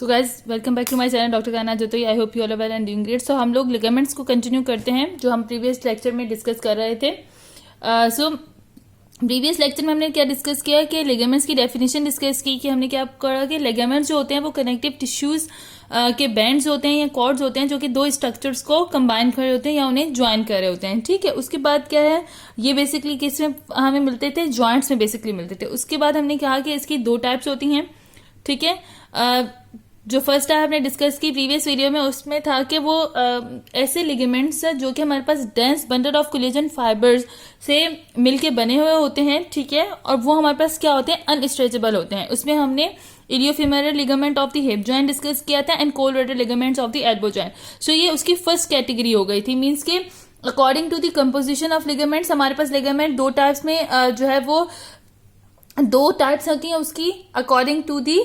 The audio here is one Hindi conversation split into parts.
So guys welcome back to my channel doctor काना जोतोई। I hope you all well and doing great. So हम लोग लिगामेंट्स को कंटिन्यू करते हैं जो हम प्रीवियस लेक्चर में डिस्कस कर रहे थे। प्रीवियस लेक्चर में हमने क्या डिस्कस किया कि लिगामेंट्स की डेफिनेशन डिस्कस की कि हमने क्या करा कि लिगामेंट्स जो होते हैं वो कनेक्टिव टिश्यूज के बैंड्स होते हैं या कॉर्ड्स होते हैं जो कि दो स्ट्रक्चर्स को कंबाइन कर रहे होते हैं या उन्हें ज्वाइन कर रहे होते हैं। ठीक है, उसके बाद क्या है, ये बेसिकली किस में हमें मिलते थे, जॉइंट्स में बेसिकली मिलते थे। उसके बाद हमने कहा कि इसकी दो टाइप्स होती हैं। ठीक है, जो फर्स्ट टाइप हमने डिस्कस की प्रीवियस वीडियो में उसमें था कि वो ऐसे लिगामेंट्स जो कि हमारे पास dense bundle of collagen fibres से मिलके बने हुए होते हैं। ठीक है, और वो हमारे पास क्या होते हैं, अनस्ट्रेचेबल होते हैं। उसमें हमने iliofemoral ligament of the hip joint discuss किया था and collateral ligaments of the elbow joint. So ये उसकी फर्स्ट कैटेगरी हो गई थी। मीन्स के according to the composition of ligaments हमारे पास लिगामेंट दो टाइप्स में जो है वो दो टाइप्स होती हैं उसकी अकॉर्डिंग टू दी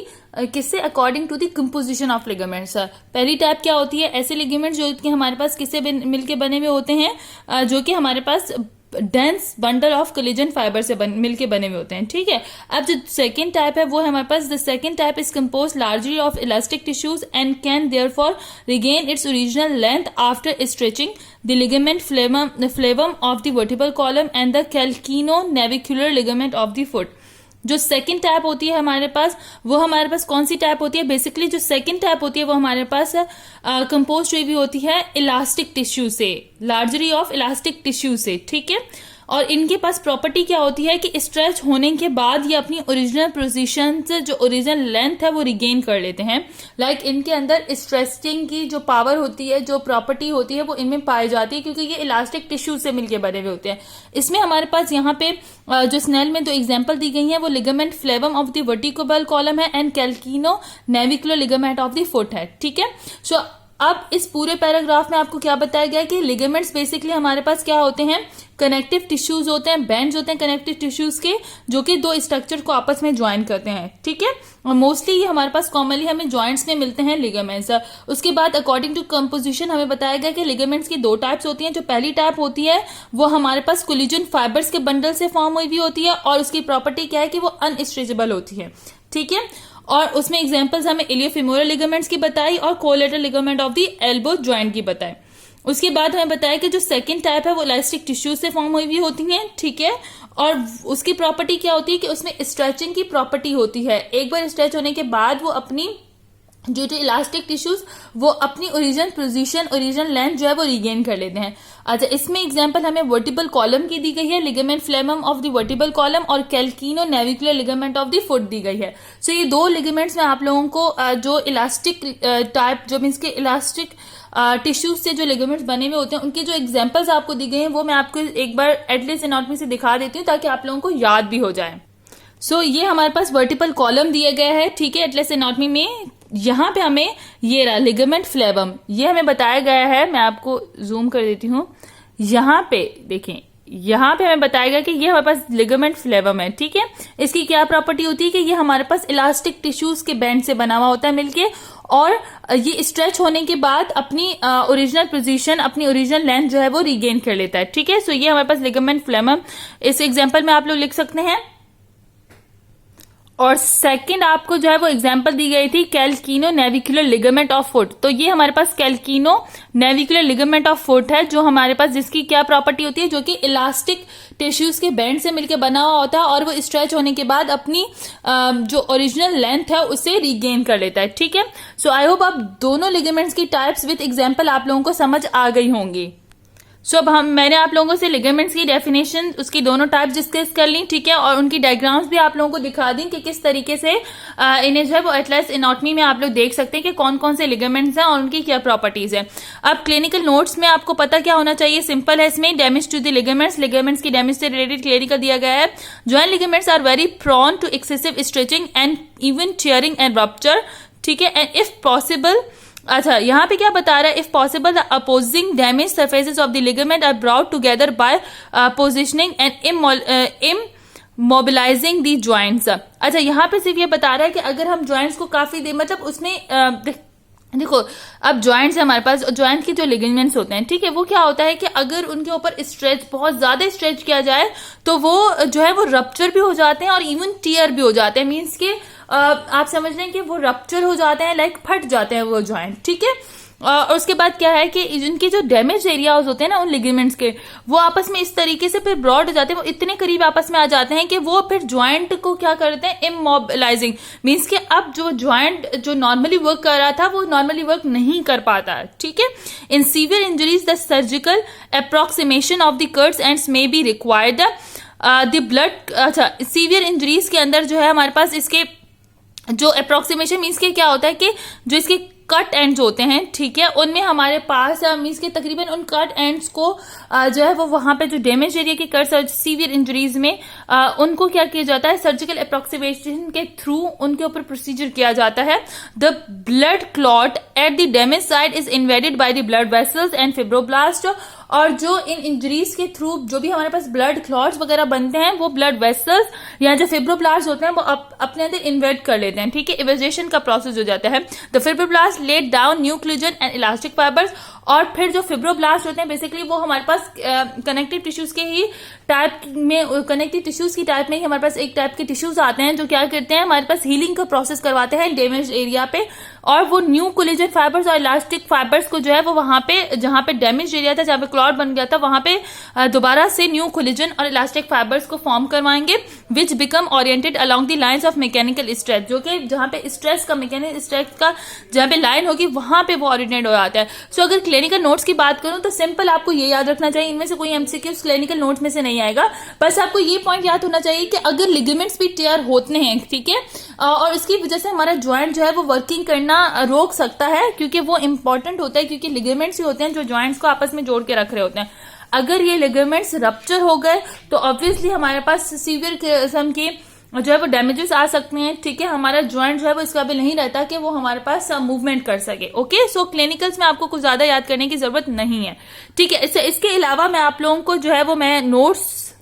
किससे, according to the composition of ligaments. पहली टाइप क्या होती है, ऐसे लिगामेंट्स जो कि हमारे पास किससे मिलके बने हुए होते हैं, जो कि हमारे पास dense bundle of collagen fibre से मिलके बने हुए होते हैं। ठीक है, अब जो सेकेंड टाइप है वो है हमारे पास the second type is composed largely of elastic tissues and can therefore regain its original length after stretching the ligament flavum of the vertebral column and the calcaneo navicular ligament of the foot. जो सेकंड टाइप होती है हमारे पास, वो हमारे पास कौन सी टाइप होती है, बेसिकली जो सेकंड टाइप होती है वो हमारे पास कंपोज हुई भी होती है इलास्टिक टिश्यू से, लार्जली ऑफ इलास्टिक टिश्यू से। ठीक है, और इनके पास प्रॉपर्टी क्या होती है कि स्ट्रेच होने के बाद ये अपनी ओरिजिनल पोजीशन से जो ओरिजिनल लेंथ है वो रिगेन कर लेते हैं। लाइक इनके अंदर स्ट्रेचिंग की जो पावर होती है, जो प्रॉपर्टी होती है वो इनमें पाई जाती है क्योंकि ये इलास्टिक टिश्यू से मिलके बने हुए होते हैं। इसमें हमारे पास यहाँ पे जो स्नेल में दो एग्जाम्पल दी गई है वो ligament flavum of the vertical column है and calcaneo navicular ligament of the foot है। ठीक है, सो अब इस पूरे पैराग्राफ में आपको क्या बताया गया कि लिगामेंट्स बेसिकली हमारे पास क्या होते हैं, कनेक्टिव टिश्यूज होते हैं, बैंड्स होते हैं कनेक्टिव टिश्यूज के जो कि दो स्ट्रक्चर को आपस में ज्वाइन करते हैं। ठीक है, और मोस्टली ये हमारे पास कॉमनली हमें जॉइंट्स में मिलते हैं लिगामेंट्स। उसके बाद अकॉर्डिंग टू कंपोजिशन हमें बताया गया कि लिगामेंट्स की दो टाइप्स होती हैं। जो पहली टाइप होती है वो हमारे पास कोलेजन फाइबर्स के बंडल से फॉर्म हुई भी होती है और उसकी प्रॉपर्टी क्या है कि वो अनस्ट्रेचेबल होती है। ठीक है, और उसमें एग्जांपल्स हमें इलियोफेमोरल लिगामेंट्स की बताई और collateral ligament of the elbow joint की बताई। उसके बाद हमें बताया कि जो सेकंड टाइप है वो इलास्टिक टिश्यू से फॉर्म हुई भी होती है। ठीक है, और उसकी प्रॉपर्टी क्या होती है कि उसमें स्ट्रेचिंग की प्रॉपर्टी होती है। एक बार स्ट्रेच होने के बाद वो अपनी जो इलास्टिक टिश्यूज वो अपनी ओरिजिनल पोजीशन, ओरिजिनल लेंथ जो है वो रिगेन कर लेते हैं। अच्छा, इसमें एग्जांपल हमें वर्टिबल कॉलम की दी गई है, ligament flavum of the vertebral column और calcaneo navicular ligament of the foot दी गई है। सो ये दो लिगामेंट्स में आप लोगों को जो इलास्टिक टाइप जो मीन्स के इलास्टिक टिश्यूज से जो लिगामेंट्स बने हुए होते हैं उनकी जो एग्जाम्पल्स आपको दी गई हैं वो मैं आपको एक बार एटलीस्ट एनाटॉमी से दिखा देती हूँ ताकि आप लोगों को याद भी हो जाए। सो ये हमारे पास वर्टिबल कॉलम दिया गया है। ठीक है, एटलीस्ट एनाटॉमी में यहाँ पे हमें ये रहा लिगामेंट फ्लेवम, ये हमें बताया गया है। मैं आपको जूम कर देती हूँ, यहाँ पे देखें, यहाँ पे हमें बताया गया कि ये हमारे पास लिगामेंट फ्लेवम है। ठीक है, इसकी क्या प्रॉपर्टी होती है कि ये हमारे पास इलास्टिक टिश्यूज के बैंड से बना हुआ होता है मिलके, और ये स्ट्रेच होने के बाद अपनी ओरिजिनल पोजीशन, अपनी ओरिजिनल लेंथ जो है वो रिगेन कर लेता है। ठीक है, सो ये हमारे पास लिगामेंट फ्लेवम इस एग्जाम्पल में आप लोग लिख सकते हैं। और सेकंड आपको जो है वो एग्जांपल दी गई थी कैल्किनो नेविकुलर लिगामेंट ऑफ फुट। तो ये हमारे पास कैल्किनो नेविकुलर लिगामेंट ऑफ फुट है जो हमारे पास जिसकी क्या प्रॉपर्टी होती है, जो कि इलास्टिक टिश्यूज के बैंड से मिलकर बना हुआ होता है और वो स्ट्रेच होने के बाद अपनी जो ओरिजिनल लेंथ है उसे रिगेन कर लेता है। ठीक है, सो आई होप आप दोनों लिगामेंट्स की टाइप्स विद एग्जाम्पल आप लोगों को समझ आ गई होंगी। सो अब मैंने आप लोगों से लिगामेंट्स की डेफिनेशन उसकी दोनों टाइप्स डिस्कस कर ली। ठीक है, और उनकी डायग्राम्स भी आप लोगों को दिखा दी कि किस तरीके से इन्हें जो है वो एटलास एनाटॉमी में आप लोग देख सकते हैं कि कौन कौन से लिगामेंट्स हैं और उनकी क्या प्रॉपर्टीज है। अब क्लिनिकल नोट्स में आपको पता क्या होना चाहिए, सिंपल है इसमें, damage to the ligaments, ligaments की डैमेज से रिलेटेड क्लियरिकल दिया गया है। Joint ligaments are very prone to excessive stretching and even tearing and rupture. ठीक है, एंड इफ पॉसिबल, अच्छा यहाँ पे क्या बता रहा है, if possible the opposing damage surfaces of the ligament are brought together by positioning and mobilising the joints. अच्छा, यहाँ पे सिर्फ ये बता रहा है कि अगर हम ज्वाइंट्स को काफी देर मतलब उसमें देखो, अब ज्वाइंट्स है हमारे पास, ज्वाइंट के जो लिगामेंट्स होते हैं, ठीक है, वो क्या होता है कि अगर उनके ऊपर स्ट्रेच बहुत ज्यादा स्ट्रेच किया जाए तो वो जो है वो रप्चर भी हो जाते हैं और इवन टीयर भी हो जाते हैं। मीन्स के आप समझ रहे हैं कि वो रप्चर हो जाते हैं, लाइक फट जाते हैं वो जॉइंट, ठीक है। और उसके बाद क्या है कि इनके जो डैमेज एरियाज होते हैं ना उन लिगामेंट्स के, वो आपस में इस तरीके से फिर ब्रॉड हो जाते हैं, वो इतने करीब आपस में आ जाते हैं कि वो फिर ज्वाइंट को क्या करते हैं, इमोबिलाइजिंग, मीन्स कि अब जो ज्वाइंट जो नॉर्मली वर्क कर रहा था वो नॉर्मली वर्क नहीं कर पाता है, ठीक है। In severe injuries the surgical approximation of the cuts ends may be required. The blood, अच्छा, सीवियर इंजरीज के अंदर जो है हमारे पास इसके जो अप्रोक्सीमेशन मीन्स के क्या होता है कि जो इसके कट एंड्स होते हैं, ठीक है, उनमें हमारे पास मीन्स के तकरीबन उन कट एंड्स को जो है वो वहां पे जो डैमेज एरिया के कट्स और सीवियर इंजरीज में उनको क्या किया जाता है, सर्जिकल अप्रोक्सीमेशन के थ्रू उनके ऊपर प्रोसीजर किया जाता है। The blood clot at the damage side is invaded by the blood vessels and fibroblast. और जो इन इंजरीज के थ्रू जो भी हमारे पास ब्लड क्लॉट्स वगैरह बनते हैं वो ब्लड वेसल्स या जो फिब्रोब्लास्ट होते हैं वो अपने अंदर इन्वेट कर लेते हैं, ठीक है, इवेजेशन का प्रोसेस हो जाता है। The fibroblast let down new collagen and elastic fibres. और फिर जो फिब्रोब्लास्ट होते हैं बेसिकली वो हमारे पास कनेक्टिव टिश्यूज के ही टाइप में, कनेक्टिव टिश्यूज की टाइप में ही हमारे पास एक टाइप के टिश्यूज आते हैं जो क्या करते हैं हमारे पास हीलिंग का प्रोसेस करवाते हैं डैमेज एरिया पे, और वो न्यू कोलेजन फाइबर्स और इलास्टिक फाइबर्स को जो है वो वहां पे जहां पे डैमेज एरिया था, जहां पे क्लॉट बन गया था, वहां पे दोबारा से न्यू कोलेजन और इलास्टिक फाइबर्स को फॉर्म करवाएंगे, विच become oriented along the lines of mechanical stretch, जो कि जहां पे स्ट्रेस का, मैकेनिकल स्ट्रेच का जहां पे लाइन होगी वहां पे वो ओरिएंटेड हो जाता है। सो अगर क्लिनिकल नोट्स की बात करूं तो सिंपल आपको ये याद रखना चाहिए, इनमें से कोई एमसीक्यूज क्लिनिकल नोट्स में से नहीं आएगा, बस आपको ये पॉइंट याद होना चाहिए कि अगर लिगामेंट्स भी टेयर होते हैं, ठीक है, और इसकी वजह से हमारा ज्वाइंट जो है वो वर्किंग करना रोक सकता है, क्योंकि वो इंपॉर्टेंट होता है, क्योंकि लिगामेंट्स ही होते हैं जो ज्वाइंट्स को आपस में जोड़ के रख रहे होते हैं। अगर ये लिगामेंट्स रप्चर हो गए तो ऑब्वियसली हमारे पास सीवियर किस्म की जो है वो डैमेजेस आ सकते हैं, ठीक है, हमारा ज्वाइंट जो है वो इस काबिल नहीं रहता कि वो हमारे पास मूवमेंट कर सके। ओके, सो क्लिनिकल्स में आपको कुछ ज्यादा याद करने की जरूरत नहीं है, ठीक है। इसके अलावा मैं आप लोगों को जो है वो मैं नोट्स,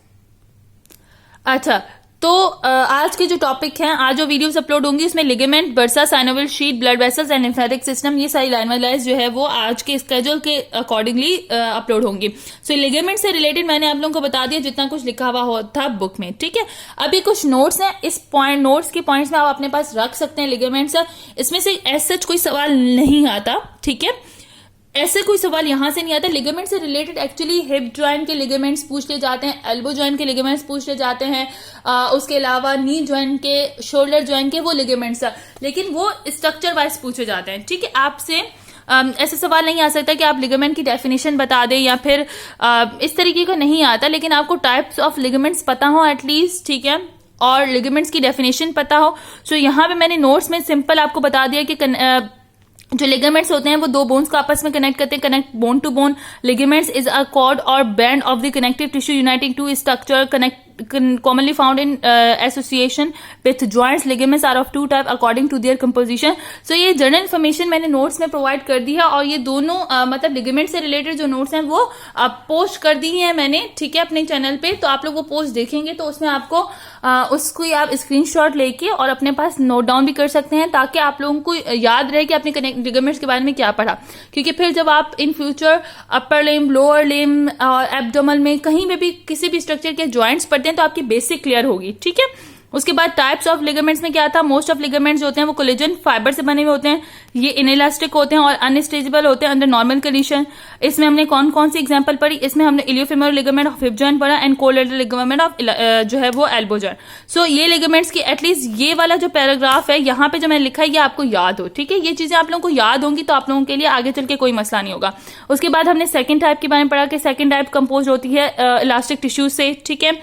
अच्छा, तो आज के जो टॉपिक हैं, आज जो वीडियोस अपलोड होंगी उसमें ligament, bursa, synovial sheet, blood vessels and lymphatic system, ये सारी लाइन बाय लाइन जो है वो आज के स्केड्यूल के अकॉर्डिंगली अपलोड होंगी। सो लिगामेंट से रिलेटेड मैंने आप लोगों को बता दिया जितना कुछ लिखा हुआ था बुक में, ठीक है। अभी कुछ नोट्स हैं, इस पॉइंट नोट्स के पॉइंट्स में आप अपने पास रख सकते हैं लिगामेंट्स, इसमें से एज सच कोई सवाल नहीं आता, ठीक है, ऐसे कोई सवाल यहां से नहीं आता। लिगामेंट से रिलेटेड एक्चुअली हिप जॉइंट के लिगामेंट्स पूछ ले जाते हैं, एल्बो जॉइंट के लिगामेंट्स पूछ ले जाते हैं, उसके अलावा नी जॉइंट के, शोल्डर जॉइंट के वो लिगामेंट्स, लेकिन वो स्ट्रक्चर वाइज पूछे जाते हैं, ठीक है। आपसे ऐसे सवाल नहीं आ सकता कि आप लिगामेंट की डेफिनेशन बता दें या फिर इस तरीके का नहीं आता, लेकिन आपको टाइप्स ऑफ लिगामेंट्स पता हो एटलीस्ट, ठीक है, और लिगामेंट्स की डेफिनेशन पता हो। सो यहाँ पे मैंने नोट्स में सिंपल आपको बता दिया कि जो लिगामेंट्स होते हैं वो दो बोन्स को आपस में कनेक्ट करते हैं, connect bone to bone. Ligaments is a cord or band of the connective tissue uniting two structure connect commonly found in association with joints. Ligaments are of two type according to their composition. So ये जनरल इन्फॉर्मेशन मैंने नोट्स में प्रोवाइड कर दी है, और ये दोनों मतलब लिगामेंट से रिलेटेड जो नोट्स हैं वो पोस्ट कर दी हैं मैंने, ठीक है, अपने चैनल पे। तो आप लोग वो पोस्ट देखेंगे तो उसमें आपको उसको आप स्क्रीनशॉट लेके और अपने पास नोट डाउन भी कर सकते हैं, ताकि आप लोगों को याद रहे कि आपने लिगामेंट्स के बारे में क्या पढ़ा, क्योंकि फिर जब आप in future upper limb, lower limb और एब्डोमन में कहीं पे भी किसी भी स्ट्रक्चर के ज्वाइंट्स पढ़ते हैं तो आपकी बेसिक क्लियर होगी, ठीक है। उसके बाद टाइप्स ऑफ लिगामेंट्स में क्या था, मोस्ट ऑफ लिगामेंट्स जो होते हैं वो कोलेजन फाइबर से बने हुए होते हैं, ये इनइलास्टिक होते हैं और अनस्ट्रेचेबल होते हैं अंडर नॉर्मल कंडीशन। इसमें हमने कौन कौन सी एग्जांपल पढ़ी, इसमें हमने iliofemoral ligament of hip joint पढ़ा एंड कोलेटरल लिगामेंट ऑफ जो है वो एल्बो जॉइंट। सो ये लिगामेंट्स की एटलीस्ट ये वाला जो पैराग्राफ है यहाँ पे जो मैंने लिखा है ये आपको याद हो, ठीक है, ये चीजें आप लोगों को याद होंगी तो आप लोगों के लिए आगे चल के कोई मसला नहीं होगा। उसके बाद हमने सेकेंड टाइप के बारे में पढ़ा कि सेकेंड टाइप कंपोज होती है इलास्टिक टिश्यू से, ठीक है,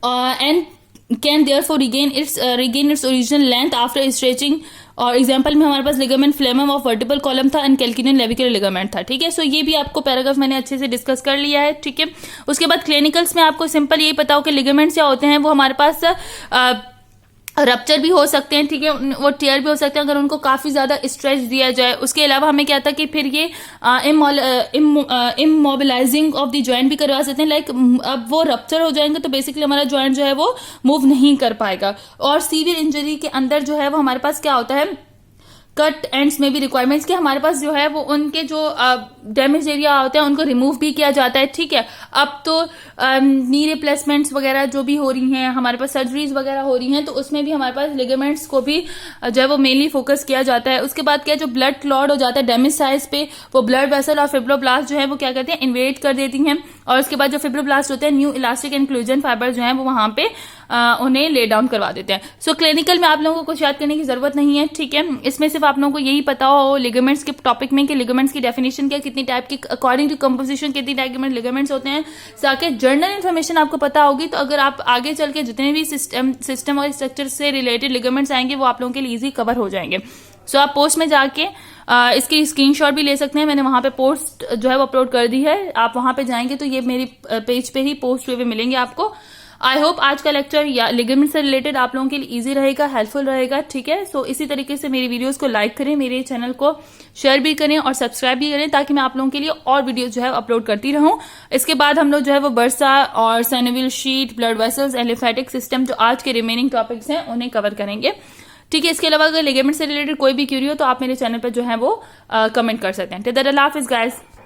and can therefore regain its original length after stretching। और एग्जांपल में हमारे पास लिगामेंट फ्लेमम ऑफ वर्टिबल कॉलम था एंड कैल्किनियन लेविकुलर लिगामेंट था, ठीक है। सो ये भी आपको पैराग्राफ मैंने अच्छे से डिस्कस कर लिया है, ठीक है। उसके बाद क्लिनिकल्स में आपको सिंपल यही पता हो कि लिगामेंट्स क्या होते हैं, वो हमारे पास रप्चर भी हो सकते हैं, ठीक है, वो टेयर भी हो सकते हैं अगर उनको काफी ज्यादा स्ट्रेच दिया जाए। उसके अलावा हमें क्या था कि फिर ये इमोबिलाइजिंग ऑफ द जॉइंट भी करवा सकते हैं, लाइक अब वो रप्चर हो जाएंगे तो बेसिकली हमारा जॉइंट जो है वो मूव नहीं कर पाएगा। और सीवियर इंजरी के अंदर जो है वो हमारे पास क्या होता है, कट एंड्स में भी रिक्वायरमेंट्स कि हमारे पास जो है वो उनके जो डैमेज एरिया होते हैं उनको रिमूव भी किया जाता है, ठीक है। अब तो नी रिप्लेसमेंट्स वगैरह जो भी हो रही हैं, हमारे पास सर्जरीज वगैरह हो रही हैं, तो उसमें भी हमारे पास लिगामेंट्स को भी जो है वो मेनली फोकस किया जाता है। उसके बाद क्या, जो ब्लड क्लॉट हो जाता है डैमेज साइज पे, वो ब्लड वेसल और फिब्रोब्लास्ट जो है वो क्या करते हैं, इन्वेट कर देती हैं, और उसके बाद जो फिब्रोब्लास्ट होते हैं न्यू इलास्टिक इंक्लूजन फाइबर जो है वो वहां पे उन्हें ले डाउन करवा देते हैं। सो क्लिनिकल में आप लोगों को कुछ याद करने की जरूरत नहीं है, ठीक है। इसमें सिर्फ आप लोगों को यही पता हो लिगामेंट्स के टॉपिक में कि लिगामेंट्स की डेफिनेशन क्या, कितनी टाइप की अकॉर्डिंग टू कंपोजिशन कितनी टाइप के लिगामेंट्स होते हैं, ताकि जनरल इन्फॉर्मेशन आपको पता होगी। तो अगर आप आगे चल के जितने भी सिस्टम और स्ट्रक्चर से रिलेटेड लिगामेंट्स आएंगे वो आप लोगों के लिए इजी कवर हो जाएंगे। सो आप पोस्ट में जाके इसकी स्क्रीनशॉट भी ले सकते हैं। मैंने वहां पे पोस्ट जो है वो अपलोड कर दी है, आप वहां पे जाएंगे तो ये मेरी पेज पे ही पोस्ट हुए मिलेंगे आपको। आई होप आज का लेक्चर या लिगामेंट से रिलेटेड आप लोगों के लिए इजी रहेगा, हेल्पफुल रहेगा, ठीक है। सो इसी तरीके से मेरी वीडियोस को लाइक करें, मेरे चैनल को शेयर भी करें और सब्सक्राइब भी करें, ताकि मैं आप लोगों के लिए और वीडियोस जो है अपलोड करती रहूं। इसके बाद हम लोग जो है वो बर्सा और synovial sheath, blood vessels and lymphatic system, जो आज के रिमेनिंग टॉपिक्स हैं, उन्हें कवर करेंगे, ठीक है। इसके अलावा अगर लिगामेंट से रिलेटेड कोई भी क्यूरी हो तो आप मेरे चैनल पर जो है वो कमेंट कर सकते हैं। टिल देन अल्लाह हाफिज़ गाइस।